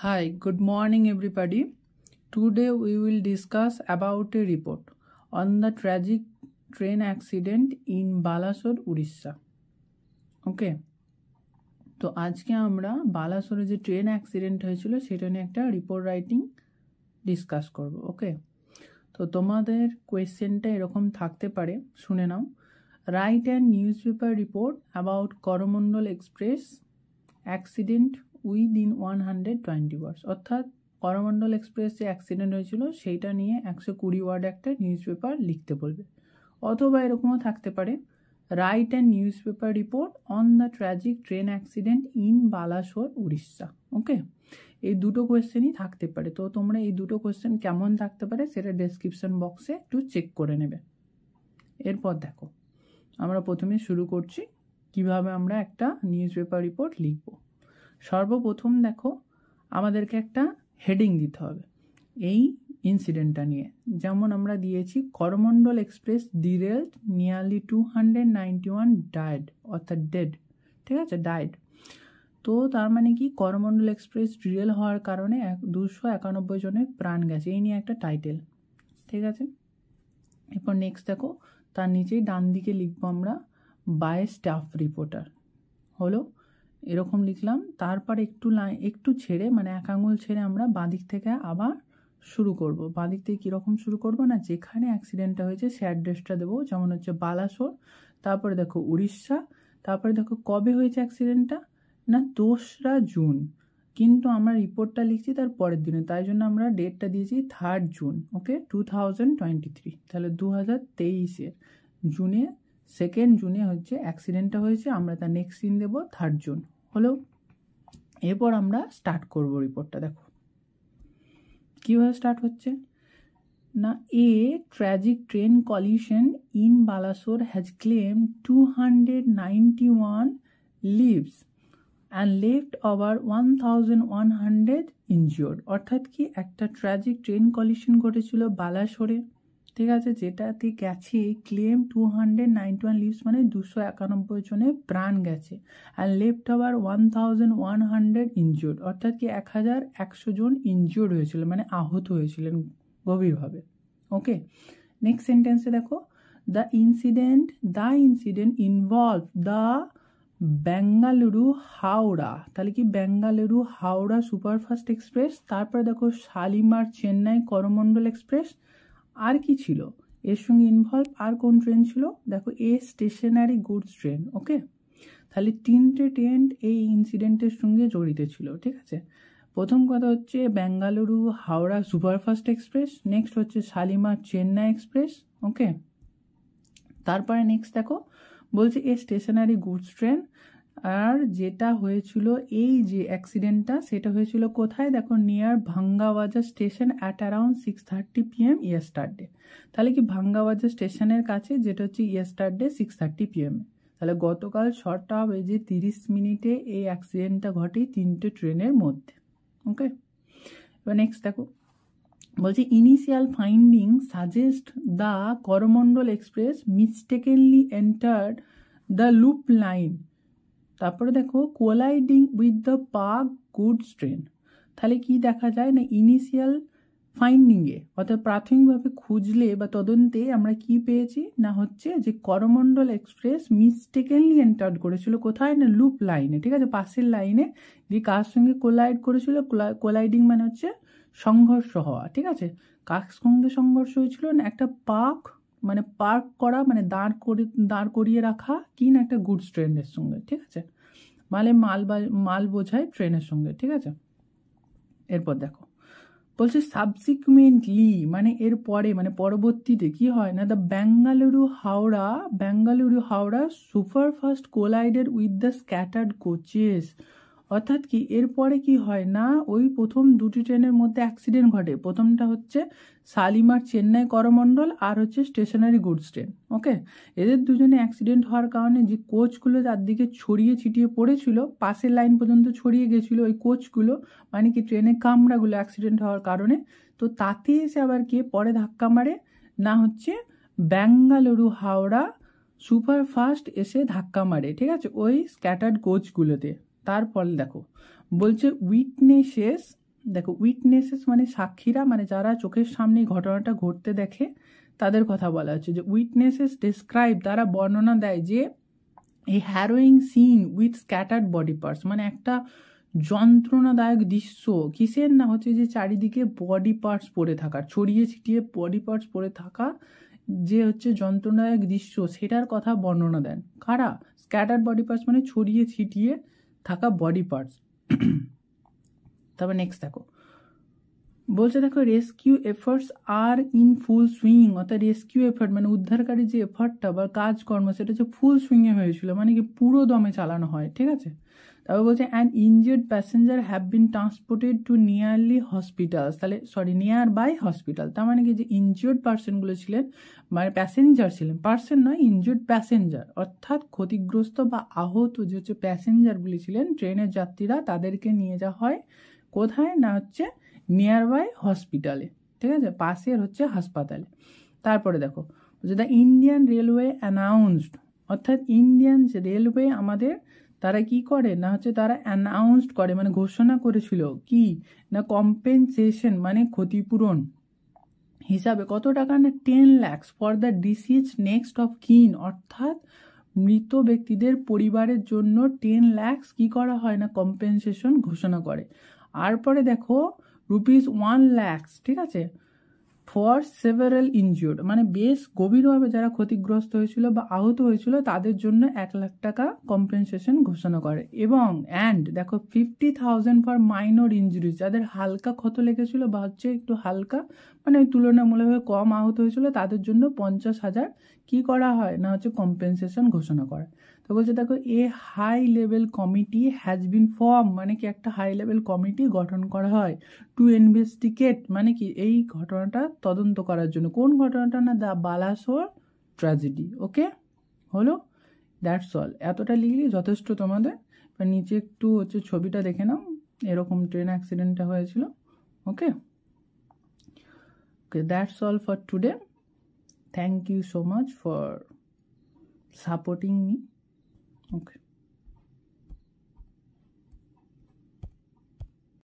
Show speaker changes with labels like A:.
A: Hi, good morning everybody. Today we will discuss about a report on the tragic train accident in Balasore, Odisha. Okay. তো আজকে আমরা বালাসোরে যে train accident হয়েছিল সেটা নিয়ে একটা রিপোর্ট রাইটিং ডিসকাস করব। ওকে, তো তোমাদের কোয়েশ্চেনটা এরকম থাকতে পারে, শুনে নাও। Write and newspaper report about Coromandel express accident within 120 words, অর্থাৎ করমণ্ডল এক্সপ্রেস যে অ্যাক্সিডেন্ট হয়েছিল সেইটা নিয়ে 120 ওয়ার্ড একটা নিউজ পেপার লিখতে বলবে। অথবা এরকমও থাকতে পারে, write and newspaper report on the tragic train accident in Balasore, Orissa. Okay, এই দুটো কোয়েশ্চেনই থাকতে পারে। তো তোমরা এই দুটো কোয়েশ্চেন কেমন থাকতে পারে সেটা ডেসক্রিপশন বক্সে একটু চেক করে নেবে। এরপর দেখো, আমরা প্রথমে শুরু করছি কিভাবে আমরা একটা নিউজ পেপার রিপোর্ট লিখব। সর্বপ্রথম দেখো, আমাদেরকে একটা হেডিং দিতে হবে এই ইনসিডেন্টটা নিয়ে। যেমন আমরা দিয়েছি Coromandel express derailed, nearly 291 died, অর্থাৎ ডেড। ঠিক আছে, ডায়েড। তো তার মানে কি, করমণ্ডল এক্সপ্রেস ডিরেল হওয়ার কারণে 291 জনের প্রাণ গেছে, এই নিয়ে একটা টাইটেল। ঠিক আছে, এরপর নেক্সট দেখো, তার নিচেই ডান দিকে লিখবো আমরা বাই স্টাফ রিপোর্টার, হলো এরকম লিখলাম। তারপর একটু ছেড়ে, মানে এক আঙুল ছেড়ে আমরা বাঁদিক থেকে আবার শুরু করব। বাঁদিক থেকে কীরকম শুরু করব না, যেখানে অ্যাক্সিডেন্টটা হয়েছে সে অ্যাড্রেসটা দেবো, যেমন হচ্ছে বালাসোর। তারপরে দেখো উড়িষ্যা। তারপরে দেখো কবে হয়েছে অ্যাক্সিডেন্টটা, না 2রা জুন, কিন্তু আমরা রিপোর্টটা লিখছি তার পরের দিনে, তাই জন্য আমরা ডেটটা দিয়েছি 3 জুন। ওকে, 2023, তাহলে 2023-এর জুনে, 2 জুনে হচ্ছে অ্যাক্সিডেন্টটা হয়েছে। আমরা তার নেক্সট দিন দেবো 3 জুন, হলো। এরপর আমরা স্টার্ট করব রিপোর্টটা। দেখো কীভাবে স্টার্ট হচ্ছে না, a tragic train collision in Balasore has claim 291 lives and left over 1100 injured. অর্থাৎ কি, একটা ট্র্যাজিক ট্রেন কলিশন ঘটেছিল বালাসোরে, ঠিক আছে, যেটাতে গেছে ক্লেম 291 লিভস, মানে 291 জনের প্রাণ গেছে। আর লেফট ওভার 1100 ইনজিওর্ড, অর্থাৎ কি 1100 জন ইনজিওর্ড হয়েছিল, মানে আহত হয়েছিলেন গভীরভাবে। ওকে, নেক্সট সেন্টেন্সে দেখো, the incident involve the Bengaluru Howrah, তাহলে কি বেঙ্গালুরু হাওড়া সুপারফাস্ট এক্সপ্রেস। তারপরে দেখো শালিমার চেন্নাই করমণ্ডল এক্সপ্রেস। আর কি ছিল এর সঙ্গে ইনভলভ, আর কোন ট্রেন ছিল, দেখো এ স্টেশনারি গুডস ট্রেন। ওকে, তাহলে 3টে ট্রেন এই ইনসিডেন্টের সঙ্গে জড়িত ছিল। ঠিক আছে, প্রথম কথা হচ্ছে Bengaluru Howrah superfast express, next হচ্ছে শালিমার চেন্নাই এক্সপ্রেস। ওকে, তারপরে নেক্সট দেখো বলছে এ স্টেশনারি গুডস ট্রেন। আর যেটা হয়েছিল, এই যে অ্যাক্সিডেন্টটা সেটা হয়েছিল কোথায়, দেখো near Bhangabazar station at around 6:30 PM yesterday. তাহলে কি ভাঙ্গাবাজার স্টেশনের কাছে, যেটা হচ্ছে ইয়েস্টারডে 6:30 PM। তাহলে গতকাল 6:30 এই অ্যাক্সিডেন্টটা ঘটে 3টে ট্রেনের মধ্যে। ওকে, এবার নেক্সট দেখো বলছে initial finding suggest the Coromandel express mistakenly entered the loop line. তারপরে দেখো colliding with the park goods train. তাহলে কি দেখা যায় না, ইনিশিয়াল ফাইন্ডিংয়ে, অর্থাৎ প্রাথমিকভাবে খুঁজলে বা তদন্তে আমরা কি পেয়েছি না, হচ্ছে যে করমণ্ডল এক্সপ্রেস মিস্টেকেনলি এন্টার্ড করেছিল কোথায় না, লুপ লাইনে। ঠিক আছে, পাশের লাইনে, যে কার সঙ্গে কোলাইড করেছিল, কোলাইডিং মানে হচ্ছে সংঘর্ষ হওয়া। ঠিক আছে, কার সঙ্গে সংঘর্ষ হয়েছিল না, একটা পার্ক করা, মানে দাঁড় করিয়ে রাখা কি না, একটা গুডস ট্রেনের সঙ্গে। ঠিক আছে, মাল বোঝায় ট্রেনের সঙ্গে। ঠিক আছে, এরপর দেখো বলছে সাবসিকুয়েন্টলি, মানে এর পরে, মানে পরবর্তীতে কি হয় না, the Bengaluru Howrah superfast collided with the scattered coaches. অর্থাৎ কি, এরপরে কি হয় না, ওই প্রথম 2টি ট্রেনের মধ্যে অ্যাক্সিডেন্ট ঘটে। প্রথমটা হচ্ছে শালিমার চেন্নাই করমণ্ডল, আর হচ্ছে স্টেশনারি গুডস ট্রেন। ওকে, এদের দুজনে অ্যাক্সিডেন্ট হওয়ার কারণে যে কোচগুলো চারদিকে ছড়িয়ে ছিটিয়ে পড়েছিল, পাশের লাইন পর্যন্ত ছড়িয়ে গেছিলো ওই কোচগুলো, মানে কি ট্রেনের কামরাগুলো অ্যাক্সিডেন্ট হওয়ার কারণে। তো তাতে এসে আবার কে পরে ধাক্কা মারে না, হচ্ছে বেঙ্গালুরু হাওড়া সুপারফাস্ট এসে ধাক্কা মারে। ঠিক আছে, ওই স্ক্যাটার্ড কোচগুলোতে। তারপর দেখো বলছে উইটনেসেস দেখো উইটনেসেস মানে সাক্ষীরা, মানে যারা চোখের সামনে ঘটনাটা ঘটতে দেখে তাদের কথা বলা হচ্ছে। যে উইটনেসেস ডিসক্রাইব, তারা বর্ণনা দেয় যে এই harrowing scene with scattered body parts, মানে একটা যন্ত্রণাদায়ক দৃশ্য কিসের না হচ্ছে যে চারিদিকে বডি পার্টস পড়ে থাকা, ছড়িয়ে ছিটিয়ে বডি পার্টস পড়ে থাকা যে হচ্ছে যন্ত্রণাদায়ক দৃশ্য, সেটার কথা বর্ণনা দেন কারা? স্ক্যাটার্ড বডি পার্টস মানে ছড়িয়ে ছিটিয়ে থাকা বডি পার্টস। তারপর নেক্সট দেখো বলছে, দেখো rescue efforts are in full swing, অর্থাৎ রেস্কিউ এফার্ট মানে উদ্ধারকারী যে এফার্টটা বা কাজকর্ম সেটা হচ্ছে ফুল সুইংয়ে হয়েছিল, মানে কি পুরো দমে চালানো হয়, ঠিক আছে। তারপর বলছে and injured passenger have been transported to nearly hospitals, তাহলে নিয়ার বাই হসপিটাল, তার মানে কি যে ইনজিয়ার্ড পার্সনগুলো ছিলেন, মানে প্যাসেঞ্জার ছিলেন, পার্সন নয়, ইনজিয়ার্ড প্যাসেঞ্জার, অর্থাৎ ক্ষতিগ্রস্ত বা আহত যে হচ্ছে প্যাসেঞ্জারগুলি ছিলেন ট্রেনের যাত্রীরা, তাদেরকে নিয়ে যাওয়া হয় কোথায় না হচ্ছে নিয়ার বাই হসপিটালে, ঠিক আছে, পাশের হচ্ছে হাসপাতালে। তারপরে দেখো যে দ্য ইন্ডিয়ান রেলওয়ে অ্যানাউন্সড, অর্থাৎ ইন্ডিয়ান যে রেলওয়ে আমাদের তারা কি করে না হচ্ছে তারা অ্যানাউন্সড করে মানে ঘোষণা করেছিল কি না কম্পেনসেশন মানে ক্ষতিপূরণ হিসাবে কত টাকা না 10 lakhs for the ডিসিজ next of কিন, অর্থাৎ মৃত ব্যক্তিদের পরিবারের জন্য 10 lakhs কি করা হয় না কম্পেনসেশন ঘোষণা করে। আর পরে দেখো ₹1 lakhs, ঠিক আছে, ফর সেভারাল ইনজিওর্ড, মানে বেশ গভীরভাবে যারা ক্ষতিগ্রস্ত হয়েছিল বা আহত হয়েছিল তাদের জন্য 1 লাখ টাকা কম্পেনসেশন ঘোষণা করে। এবং অ্যান্ড দেখো 50,000 ফর মাইনর ইঞ্জুরিজ, যাদের হালকা ক্ষত লেগেছিল বা হচ্ছে একটু হালকা মানে তুলনামূলকভাবে কম আহত হয়েছিল তাদের জন্য 50,000 কি করা হয় না হচ্ছে কম্পেনসেশন ঘোষণা করে। তো বলছে দেখো a high level committee has been form, মানে কি একটা হাই লেভেল কমিটি গঠন করা হয় টু ইনভেস্টিগেট, মানে কি এই ঘটনাটা তদন্ত করার জন্য। কোন ঘটনাটা না দ্য বালাসোর ট্র্যাজেডি। ওকে হলো, দ্যাটস অল, এতটা লিখলি যথেষ্ট তোমাদের। নিচে একটু হচ্ছে ছবিটা দেখে নাও, এরকম ট্রেন অ্যাক্সিডেন্টটা হয়েছিল। Okay okay, that's all for today. Thank you so much for supporting me. Okay.